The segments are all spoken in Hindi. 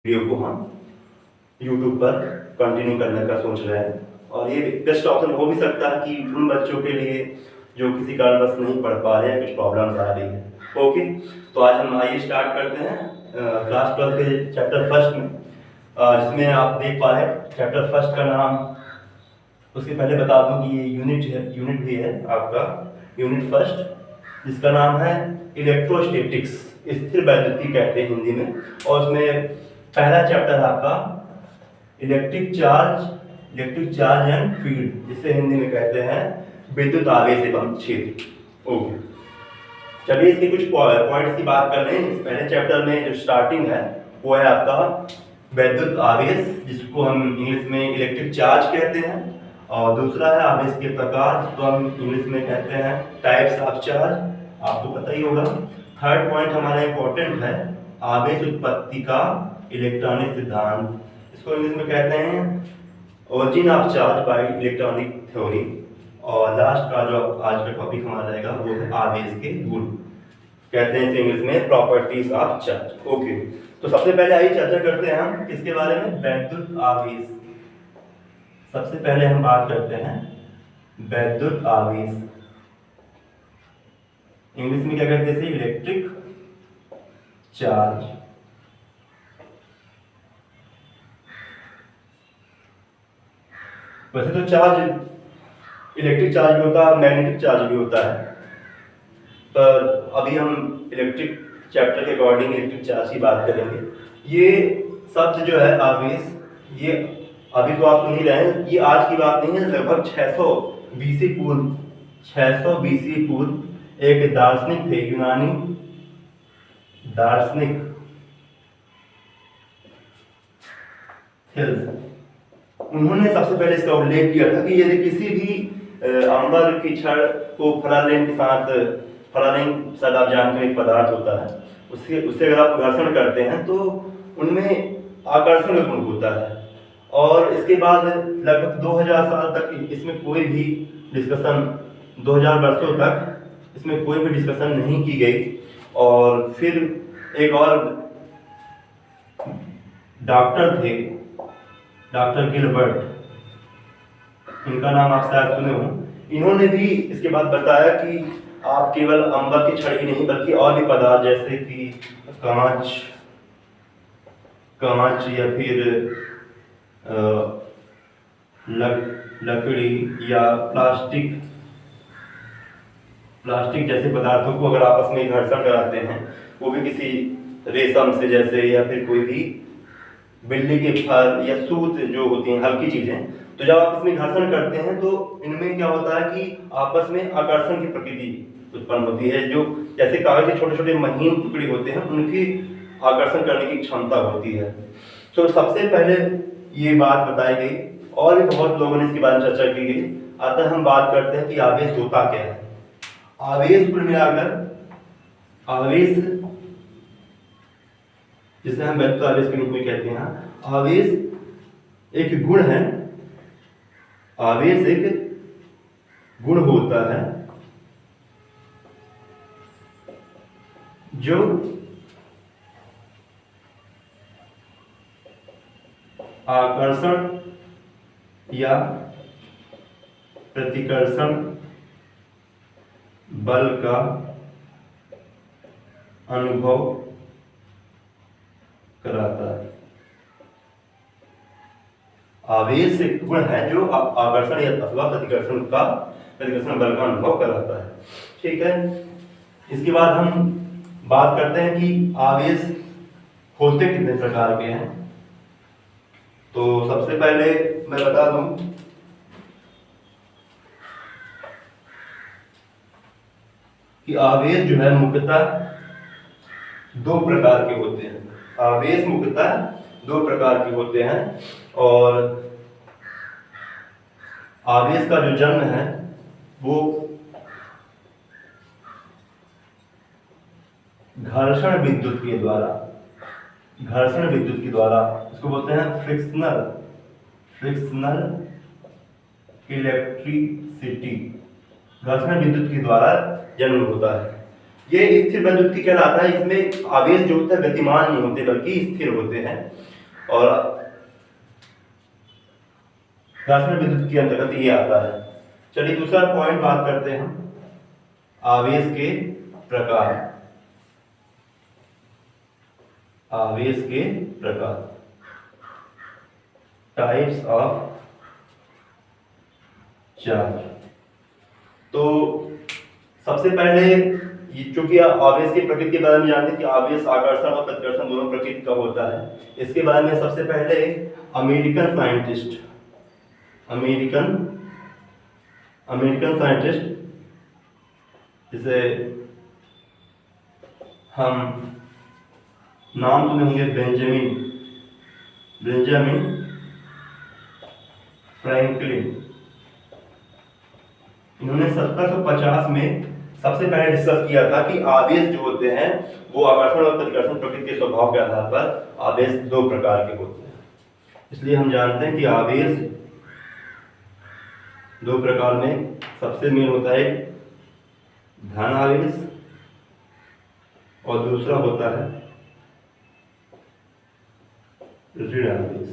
वीडियो को हम YouTube पर कंटिन्यू करने का सोच रहे हैं। और ये बेस्ट ऑप्शन हो भी सकता है कि उन बच्चों के लिए जो किसी कारणवश नहीं पढ़ पा रहे हैं, कुछ प्रॉब्लम्स आ रही है। ओके, तो आज हम आइए स्टार्ट करते हैं क्लास 12 के चैप्टर फर्स्ट में, जिसमें आप देख पा रहे हैं चैप्टर फर्स्ट का नाम। उसके पहले बता दूं कि ये यूनिट भी है आपका, यूनिट फर्स्ट, जिसका नाम है इलेक्ट्रोस्टैटिक्स, स्थिर वैद्युति कहते हैं हिंदी में। और उसमें पहला चैप्टर आपका इलेक्ट्रिक चार्ज एंड फील्ड, जिसे हिंदी में कहते हैं विद्युत आवेश एवं क्षेत्र। ओके, चलिए इसके कुछ पॉइंट्स की बात कर लें। इस पहले चैप्टर में जो स्टार्टिंग है वो है आपका वैद्युत आवेश, जिसको हम इंग्लिश में इलेक्ट्रिक चार्ज कहते हैं। और दूसरा है आवेश के प्रकार, जिसको हम इंग्लिश में कहते हैं टाइप्स ऑफ चार्ज, आपको पता ही होगा। थर्ड पॉइंट हमारा इंपॉर्टेंट है आवेश उत्पत्ति का इलेक्ट्रॉनिक सिद्धांत, इसको इंग्लिश में कहते हैं origin of charge by electronic theory. और लास्ट का जो आज का टॉपिक हमारा रहेगा वो है आवेश के गुण, कहते हैं इसे इंग्लिश में प्रॉपर्टीज ऑफ चार्ज। ओके, तो सबसे पहले आइए चर्चा करते हैं हम किसके बारे में, वैद्युत आवेश। सबसे पहले हम बात करते हैं वैद्युत आवेश, इंग्लिश में क्या कहते हैं, इलेक्ट्रिक चार्ज। वैसे तो चार्ज इलेक्ट्रिक चार्ज भी होता है, मैग्नेटिक चार्ज भी होता है, पर अभी हम इलेक्ट्रिक चैप्टर के अकॉर्डिंग इलेक्ट्रिक चार्ज की बात करेंगे। ये शब्द जो है आवेश, ये अभी तो आप सुन ही रहे हैं, ये आज की बात नहीं है। लगभग 600 बीसी पूर्व एक दार्शनिक थे, यूनानी दार्शनिक थिल्स, उन्होंने सबसे पहले इसका उल्लेख किया था कि यदि किसी भी अम्बर की छड़ को फलालेन के साथ, फलालेन शायद आप जानते हैं एक पदार्थ होता है, उससे अगर आप घर्षण करते हैं तो उनमें आकर्षण गुण होता है। और इसके बाद लगभग 2000 साल तक इसमें कोई भी डिस्कशन, 2000 वर्षों तक इसमें कोई भी डिस्कशन नहीं की गई। और फिर एक और डॉक्टर थे, डॉक्टर गिलबर्ट, इनका नाम आप शायद सुने हो। इन्होंने भी इसके बाद बताया कि आप केवल अंबर की छड़ ही नहीं बल्कि और भी पदार्थ जैसे कि कांच या फिर लकड़ी या प्लास्टिक जैसे पदार्थों को अगर आपस में घर्षण कराते हैं, वो भी किसी रेशम से जैसे, या फिर कोई भी बिल्ली के फर या सूत जो होती हैं हल्की चीजें, तो जब आप इसमें घर्षण करते हैं तो इनमें क्या होता है कि आपस में आकर्षण की प्रकृति उत्पन्न होती है। जो जैसे कागज के छोटे छोटे महीन टुकड़े होते हैं, उनकी आकर्षण करने की क्षमता होती है। तो सबसे पहले ये बात बताई गई, और भी बहुत लोगों ने इसके बारे में चर्चा की गई। अतः हम बात करते हैं कि आवेश होता क्या है। आवेश कुल मिलाकर, आवेश जिसे हम वैद्युत आवेश के रूप में कहते हैं, आवेश एक गुण है, आवेश एक गुण होता है जो आकर्षण या प्रतिकर्षण बल का अनुभव कराता है। आवेश एक गुण है जो आकर्षण या अथवा प्रतिकर्षण बल का अनुभव कराता है। ठीक है, इसके बाद हम बात करते हैं कि आवेश होते कितने प्रकार के हैं। तो सबसे पहले मैं बता दूं कि आवेश जो है मुख्यतः दो प्रकार के होते हैं। आवेश मुख्यतः दो प्रकार के होते हैं, और आवेश का जो जन्म है वो घर्षण विद्युत के द्वारा, इसको बोलते हैं फ्रिक्शनल इलेक्ट्रिसिटी, घर्षण विद्युत के द्वारा जन्म होता है। ये स्थिर विद्युत कहलाता है। इसमें आवेश जो होता है गतिमान नहीं होते बल्कि स्थिर होते हैं। और घर्षण विद्युत के अंतर्गत ये आता है। चलिए दूसरा पॉइंट बात करते हैं हम आवेश के प्रकार। आवेश के प्रकार, टाइप्स ऑफ चार्ज। तो सबसे पहले चूंकि आवेश की प्रकृति के बारे में जानते हैं कि आवेश आकर्षण और प्रतिकर्षण दोनों प्रकृति का होता है, इसके बारे में सबसे पहले अमेरिकन साइंटिस्ट जिसे हम नाम सुने होंगे, बेंजामिन फ्रैंकलिन। इन्होंने 1750 में सबसे पहले डिस्कस किया था कि आवेश जो होते हैं वो आकर्षण और प्रतिकर्षण प्रकृति के स्वभाव के आधार पर आवेश दो प्रकार के होते हैं। इसलिए हम जानते हैं कि आवेश दो प्रकार में सबसे मेन होता है धन आवेश और दूसरा होता है ऋण आवेश।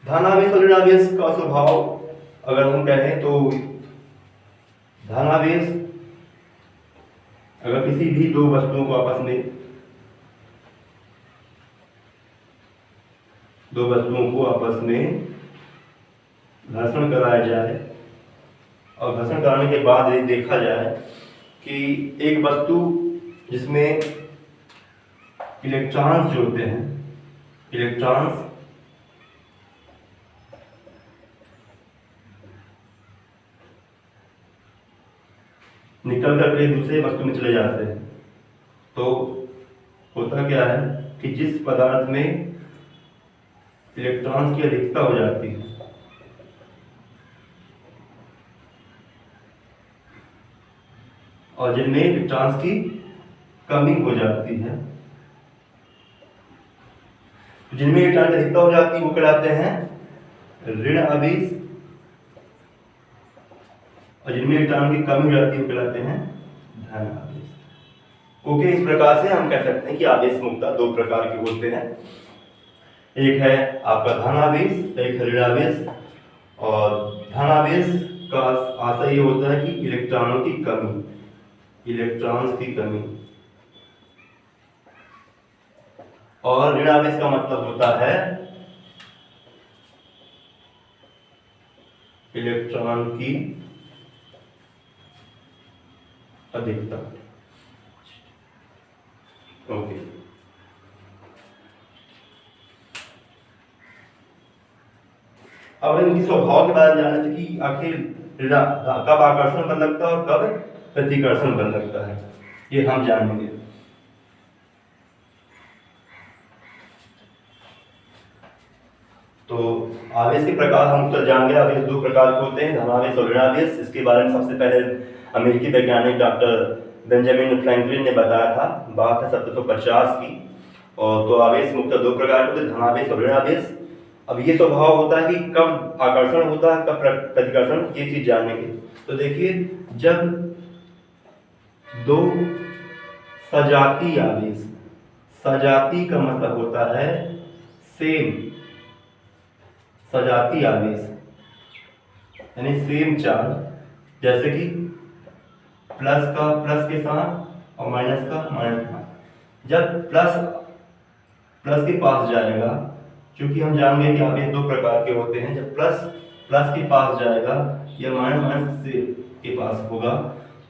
धन आवेश और ऋण आवेश का स्वभाव अगर हम कहें तो धन आवेश अगर किसी भी दो वस्तुओं को आपस में घर्षण कराया जाए और घर्षण कराने के बाद ये देखा जाए कि एक वस्तु जिसमें इलेक्ट्रॉन्स जो होते हैं, इलेक्ट्रॉन्स निकल करके दूसरे वस्तु में चले जाते हैं, तो होता क्या है कि जिस पदार्थ में इलेक्ट्रॉन्स की अधिकता हो जाती है और जिनमें इलेक्ट्रॉन्स की कमी हो जाती है, जिनमें इलेक्ट्रॉन की अधिकता हो जाती है वो कहलाते हैं ऋण आवेश और जिनमें इलेक्ट्रॉन की कमी हो जाती है वो कहलाते हैं धन आवेश। ओके, इस प्रकार से हम कह सकते हैं कि आवेश मुक्ता दो प्रकार के होते हैं, एक है आपका धन आवेश, एक है ऋण आवेश। और धन आवेश का आशय ये होता है कि इलेक्ट्रॉनों की कमी, और ऋण आवेश का मतलब होता है इलेक्ट्रॉन की अधिकता। ओके, अब इनकी स्वभाव के बारे में जानना चाहिए कि आखिर कब आकर्षण बन लगता है और कब प्रतिकर्षण बन लगता है, ये हम जानेंगे। तो आवेश के प्रकार हम उत्तर जान गए। आवेश दो प्रकार के होते हैं, धनावेश और ऋणावेश। इसके बारे में सबसे पहले अमेरिकी वैज्ञानिक डॉक्टर बेंजामिन फ्रैंकलिन ने बताया था, बात है 1750 की। और तो आवेश मुख्यतः दो प्रकार के होते हैं, धनावेश और ऋणावेश। अब ये स्वभाव होता है कि कब आकर्षण होता है, कब प्रतिकर्षण, ये चीज जानेंगे। तो देखिए, जब दो सजाती आवेश, सजाती का मतलब होता है सेम, सजाती आवेश यानी सेम चार्ज, जैसे कि प्लस का प्लस के साथ और माइनस का माइनस के साथ। जब प्लस के पास जाएगा, क्योंकि हम जानेंगे कि आवेश दो प्रकार के होते हैं, जब प्लस के पास जाएगा या माइनस से के पास होगा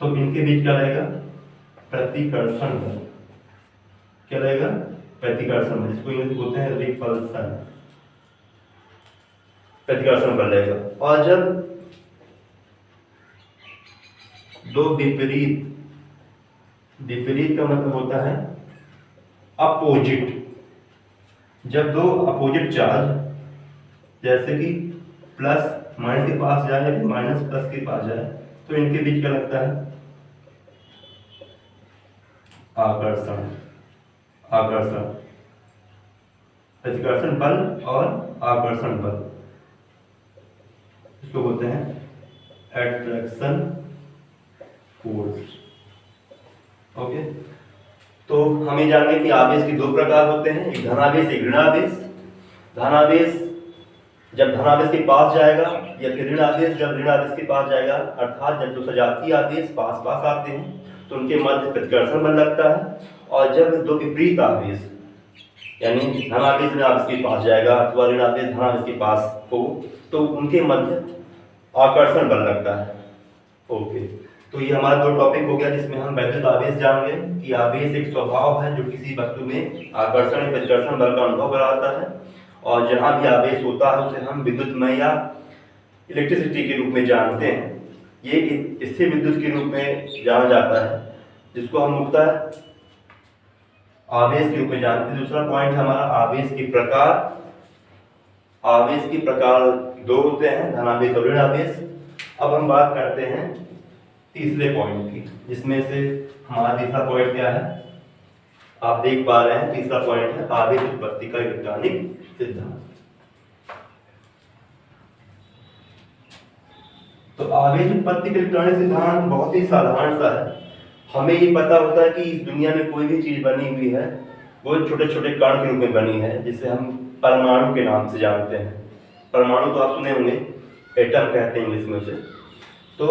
तो इनके बीच क्या रहेगा, प्रतिकर्षण बल। क्या रहेगा, प्रतिकर्षण बल, जिसको इंग्लिश बोलते हैं रिपल्सन, प्रतिकर्षण बल रहेगा। और जब दो विपरीत का मतलब होता है अपोजिट, जब दो अपोजिट चार्ज जैसे कि प्लस माइनस के पास जाए या माइनस प्लस के पास जाए तो इनके बीच क्या लगता है, आकर्षण, प्रतिकर्षण बल और आकर्षण बल, इसको बोलते हैं अट्रैक्शन फोर्स। ओके, तो हमें जानेंगे कि आवेश के दो प्रकार होते हैं, एक धनावेश एक ऋणावेश। धनावेश जब धनावेश के पास जाएगा या फिर ऋणावेश जब ऋणावेश के पास जाएगा, अर्थात जब दो सजातीय आवेश पास पास आते हैं तो उनके मध्य प्रतिकर्षण बल लगता है। और जब दो विपरीत आवेश यानी धनावेश ऋणावेश के पास जाएगा अथवा ऋणावेश धनावेश के पास हो तो उनके मध्य आकर्षण बल लगता है। ओके, तो ये हमारा दो टॉपिक हो गया जिसमें हम वैद्युत आवेश जान गए कि आवेश एक स्वभाव है जो किसी वस्तु में आकर्षण या प्रतिकर्षण बल का अनुभव कराता है, और जहां भी आवेश होता है उसे हम विद्युतमय या इलेक्ट्रिसिटी के रूप में जानते हैं। ये स्थिर विद्युत के रूप में जाना जाता है जिसको हम मुख्यतः आवेश के रूप में जानते हैं। दूसरा पॉइंट हमारा आवेश के प्रकार। आवेश के प्रकार दो होते हैं, धनावेश और ऋणावेश। अब हम बात करते हैं तीसरे पॉइंट की, जिसमें से हमारा तीसरा पॉइंट क्या है, आप देख पा रहे हैं। तीसरा पॉइंट है आवेश उत्पत्ति का इलेक्ट्रॉनिक सिद्धांत। तो आवेश उत्पत्ति का इलेक्ट्रॉनिक सिद्धांत बहुत ही साधारण सा है। हमें ये पता होता है कि इस दुनिया में कोई भी चीज बनी हुई है वो छोटे छोटे कण के रूप में बनी है, जिसे हम परमाणु के नाम से जानते हैं। परमाणु तो आप सुने होंगे, एटम कहते हैं इंग्लिश में उसे। तो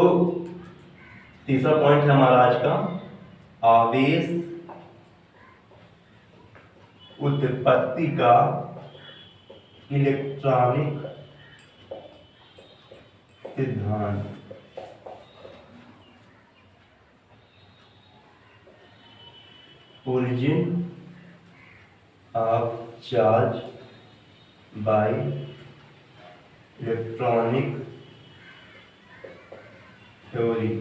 तीसरा पॉइंट है हमारा आज का, आवेश उत्पत्ति का इलेक्ट्रॉनिक सिद्धांत। origin of charge by electronic theory।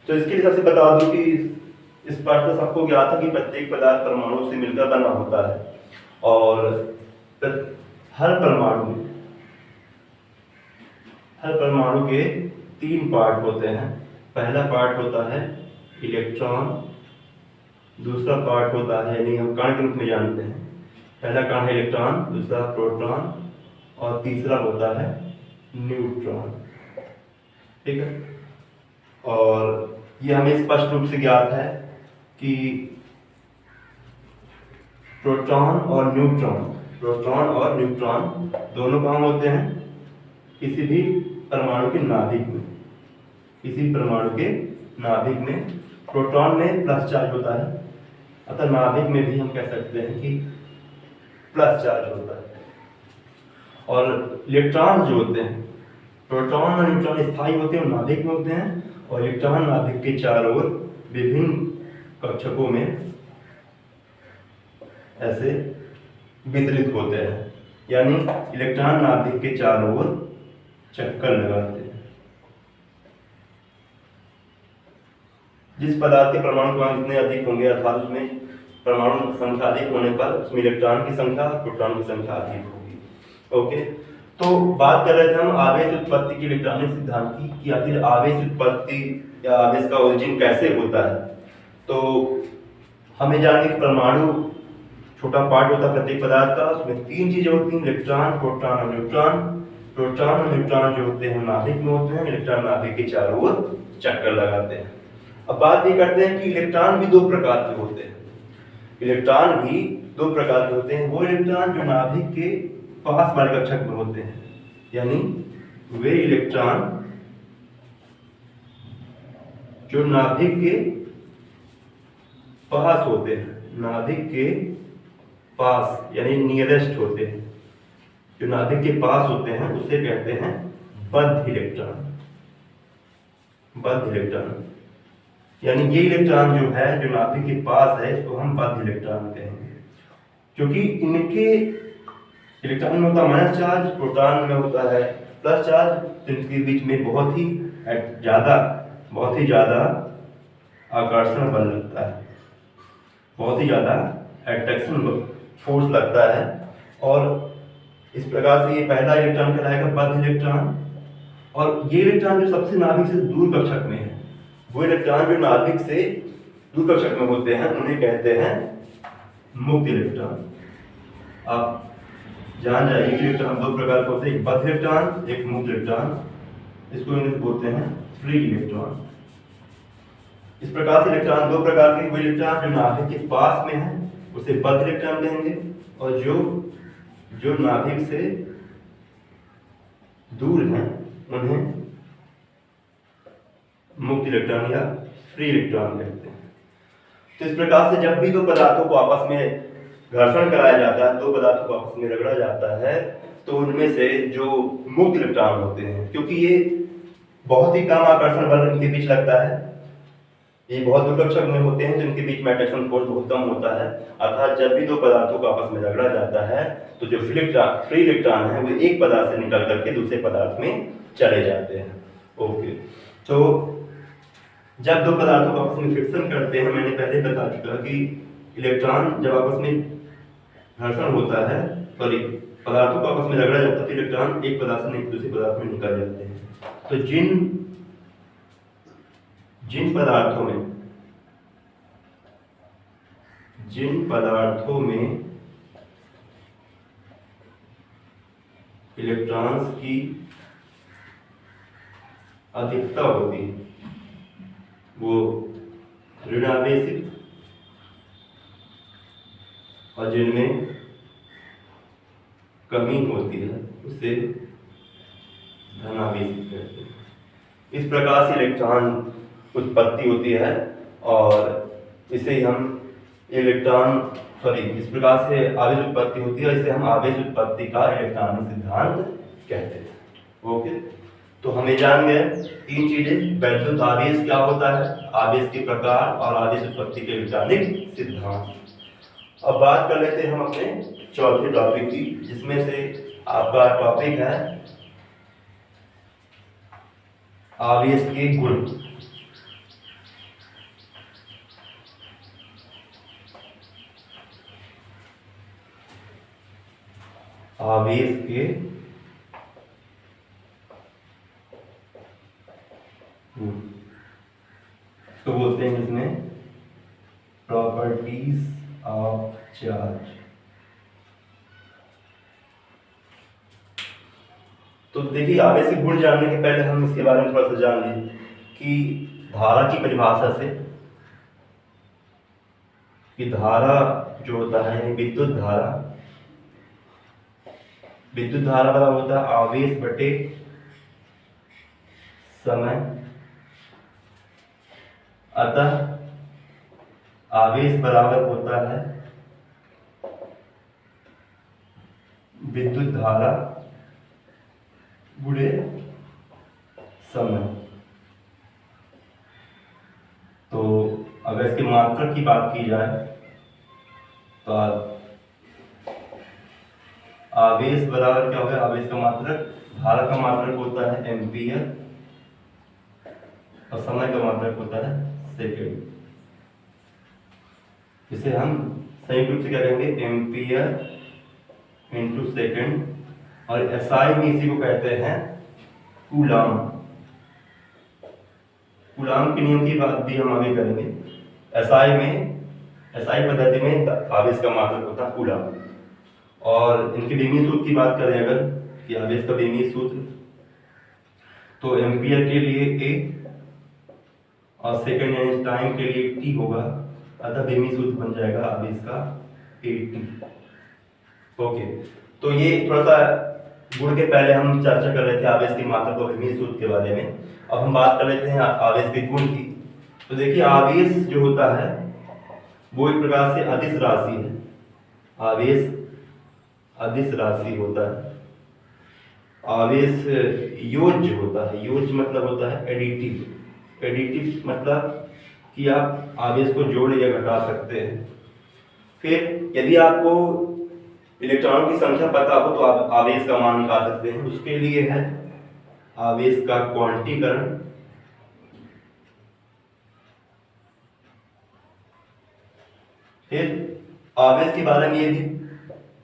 तो इसके लिए सबसे बता दूं कि इस पाठ से सबको ज्ञात है कि प्रत्येक पदार्थ परमाणु से मिलकर बना होता है, और हर परमाणु के तीन पार्ट होते हैं। पहला पार्ट होता है इलेक्ट्रॉन, दूसरा पार्ट होता है यानी हम कण के रूप में जानते हैं, पहला कण है इलेक्ट्रॉन, दूसरा प्रोटॉन और तीसरा होता है न्यूट्रॉन। ठीक है, और ये हमें स्पष्ट रूप से ज्ञात है कि प्रोटॉन और न्यूट्रॉन दोनों कहाँ होते हैं, किसी भी परमाणु के नाभिक में। किसी परमाणु के नाभिक में प्रोटॉन में प्लस चार्ज होता है, अतः नाभिक में भी हम कह सकते हैं कि प्लस चार्ज होता है। और इलेक्ट्रॉन जो होते हैं, प्रोटॉन और न्यूट्रॉन स्थायी होते हैं और नाभिक में होते हैं, और इलेक्ट्रॉन नाभिक के चारों ओर विभिन्न कक्षकों में ऐसे वितरित होते हैं, यानी इलेक्ट्रॉन नाभिक के चारों ओर चक्कर लगाते हैं। जिस पदार्थ के परमाणु क्रमांक जितने अधिक होंगे अर्थात उसमें परमाणु संख्या अधिक होने पर उसमें इलेक्ट्रॉन की संख्या प्रोटॉन की संख्या अधिक होगी। ओके, तो बात कर रहे थे हम आवेश उत्पत्ति के इलेक्ट्रॉनिक सिद्धांत की कि आखिर आवेश उत्पत्ति या आवेश का ओरिजिन कैसे होता है। तो हमें जानेंगे कि परमाणु छोटा पार्ट होता है प्रत्येक पदार्थ का, उसमें तीन चीजें होती हैं, इलेक्ट्रॉन, प्रोटॉन और न्यूट्रॉन। प्रोटॉन और न्यूट्रॉन जो होते हैं नाभिक में होते हैं, इलेक्ट्रॉन नाभिक के चारों ओर चक्कर लगाते हैं। अब बात ये करते हैं कि इलेक्ट्रॉन भी दो प्रकार के होते हैं। इलेक्ट्रॉन भी दो प्रकार के होते हैं, वो इलेक्ट्रॉन जो नाभिक के पास वाले कक्षक में होते हैं, यानी वे इलेक्ट्रॉन जो नाभिक के पास होते हैं, नाभिक के पास यानी नियरेस्ट होते हैं, जो नाभिक के पास होते हैं उसे कहते हैं बद्ध इलेक्ट्रॉन। बद्ध इलेक्ट्रॉन यानी ये इलेक्ट्रॉन जो है जो नाभिक के पास है इसको हम बद्ध इलेक्ट्रॉन कहेंगे, क्योंकि इनके इलेक्ट्रॉन में होता है माइनस चार्ज, प्रोटॉन में होता है प्लस चार्ज, तो इनके बीच में बहुत ही ज्यादा आकर्षण बल लगता है, बहुत ही ज्यादा अट्रैक्शन फोर्स लगता है, और इस प्रकार से ये पहला इलेक्ट्रॉन कहलाएगा बद्ध इलेक्ट्रॉन। और ये इलेक्ट्रॉन जो सबसे नाभिक से दूर कक्षक में है, वो इलेक्ट्रॉन जो नाभिक से दूर कक्षक में होते हैं उन्हें कहते हैं मुक्त इलेक्ट्रॉन। आप जान जाइए कि इलेक्ट्रॉन दो प्रकार के होते हैं, एक बद्ध इलेक्ट्रॉन, एक मुक्त इलेक्ट्रॉन। इसको इंग्लिश बोलते हैं फ्री इलेक्ट्रॉन। इस प्रकार से इलेक्ट्रॉन दो प्रकार के, वो इलेक्ट्रॉन जो नाभिक के पास में है उसे बद्ध इलेक्ट्रॉन कहेंगे, और जो नाभिक से दूर हैं उन्हें मुक्त इलेक्ट्रॉन या फ्री इलेक्ट्रॉन कहते हैं। तो इस प्रकार से जब भी दो पदार्थों को आपस में घर्षण कराया जाता है, दो पदार्थों को आपस में रगड़ा जाता है, तो उनमें से जो मुक्त इलेक्ट्रॉन होते हैं, क्योंकि ये बहुत ही कम आकर्षण बल इनके बीच लगता है, ये बहुत दुर्लभ में होते हैं, तो इनके बीच में अट्रैक्शन फोर्स बहुत कम होता है। अर्थात जब भी दो पदार्थों को आपस में रगड़ा जाता है तो जो फ्री इलेक्ट्रॉन है वो एक पदार्थ से निकल करके दूसरे पदार्थ में चले जाते हैं। ओके, तो जब दो पदार्थों को आपस में फ्रिक्शन करते हैं, मैंने पहले बता चुका कि इलेक्ट्रॉन जब आपस में घर्षण होता है, सॉरी पदार्थों को आपस में रगड़ा जाता है, तो इलेक्ट्रॉन एक पदार्थ से दूसरे पदार्थ में निकल जाते हैं। तो जिन पदार्थों में इलेक्ट्रॉन्स की अधिकता होती है वो ऋणावेशित, और जिनमें कमी होती है उसे धनावेशित कहते हैं। इस प्रकार से इलेक्ट्रॉन उत्पत्ति होती है, और इसे हम इस प्रकार से आवेश उत्पत्ति होती है, इसे हम आवेश उत्पत्ति का इलेक्ट्रॉनिक सिद्धांत कहते हैं। ओके, तो हमें जान गए तीन चीजें, वैद्युत आवेश क्या होता है, आवेश के प्रकार और आवेश उत्पत्ति के इलेक्ट्रॉनिक सिद्धांत। अब बात कर लेते हैं हम अपने चौथे टॉपिक की, जिसमें से आपका टॉपिक है आवेश के गुण। आवेश के तो बोलते हैं इसमें प्रॉपर्टीज ऑफ चार्ज। तो देखिए, आवेश के गुण जानने के पहले हम इसके बारे में थोड़ा सा जान लें कि धारा की परिभाषा से, कि धारा जो होता है विद्युत धारा वाला होता है आवेश बटे समय। अतः आवेश बराबर होता है विद्युत धारा गुणे समय। तो अगर इसके मात्रक की बात की जाए तो आवेश बराबर क्या होगा, आवेश का मात्रक, धारा का मात्रक होता है एम्पियर और समय का मात्रक होता है सेकेंड। इसे हम संयुक्त रूप से क्या कहेंगे, एम्पियर इंटू सेकेंड, और एसआई में इसी को कहते हैं कूलाम। कूलाम के नियम की बात भी हम आगे करेंगे। एसआई पद्धति में आवेश का मात्रक होता है कूलाम। और इनके बीमीय सूत्र की बात करें अगर, कि आवेश का बीमीय सूत्र, तो एम्पियर के लिए ए और सेकेंड यानी टाइम के लिए टी होगा, अतः बीमीय सूत्र बन जाएगा आवेश का AT। ओके, तो ये थोड़ा सा गुण के पहले हम चर्चा कर रहे थे आवेश की मात्रा और बीमीय सूत्र के बारे में। अब हम बात कर लेते हैं आवेश के गुण की। तो देखिए, आवेश जो होता है वो एक प्रकार से अदिश राशि है। आवेश अदिश राशि होता है। आवेश योज्य होता है। योज्य मतलब होता है एडिटिव। एडिटिव मतलब कि आप आवेश को जोड़ या घटा सकते हैं। फिर यदि आपको इलेक्ट्रॉनों की संख्या पता हो तो आप आवेश का मान निकाल सकते हैं। उसके लिए है आवेश का क्वांटीकरण। फिर आवेश के बारे में ये भी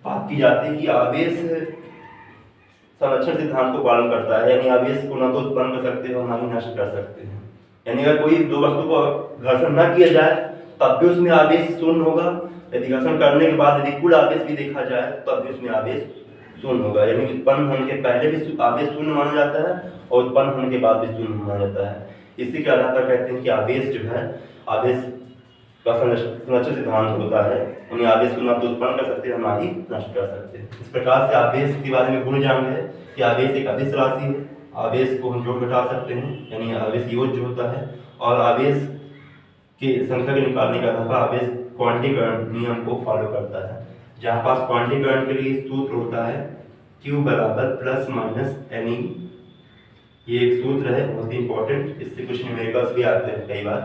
बात की जाती है कि आवेश संरक्षण सिद्धांत को पालन करता है, यानी आवेश को न तो उत्पन्न कर सकते हैं और न ही नष्ट कर सकते हैं। यानी अगर कोई दो वस्तु को घर्षण न किया जाए तब भी उसमें आवेश शून्य होगा, यदि घर्षण करने के बाद यदि कुल आवेश भी देखा जाए तब भी उसमें आवेश शून्य होगा। यानी उत्पन्न होने के पहले भी आवेश शून्य माना जाता है और उत्पन्न होने के बाद भी शून्य माना जाता है। इसी के आधार पर कहते हैं कि आवेश जो है, आवेश का संरक्षण सिद्धांत होता है, यानी आवेश को ना तो उत्पन्न कर सकते हैं ना ही नष्ट कर सकते हैं। इस प्रकार से आवेश के बारे में गुण जान गए कि आवेश एक अदिश राशि है, आवेश को हम जोड़ घटा सकते हैं, यानी आवेश योज्य होता है, और आवेश की संख्या के निकालने का आधार पर आवेश क्वांटीकरण नियम को फॉलो करता है, जहाँ पास क्वांटीकरण के लिए सूत्र होता है Q बराबर प्लस माइनस Ne। ये एक सूत्र है बहुत ही इंपॉर्टेंट, इससे कुछ न्यूमेरिकल्स भी आते हैं कई बार।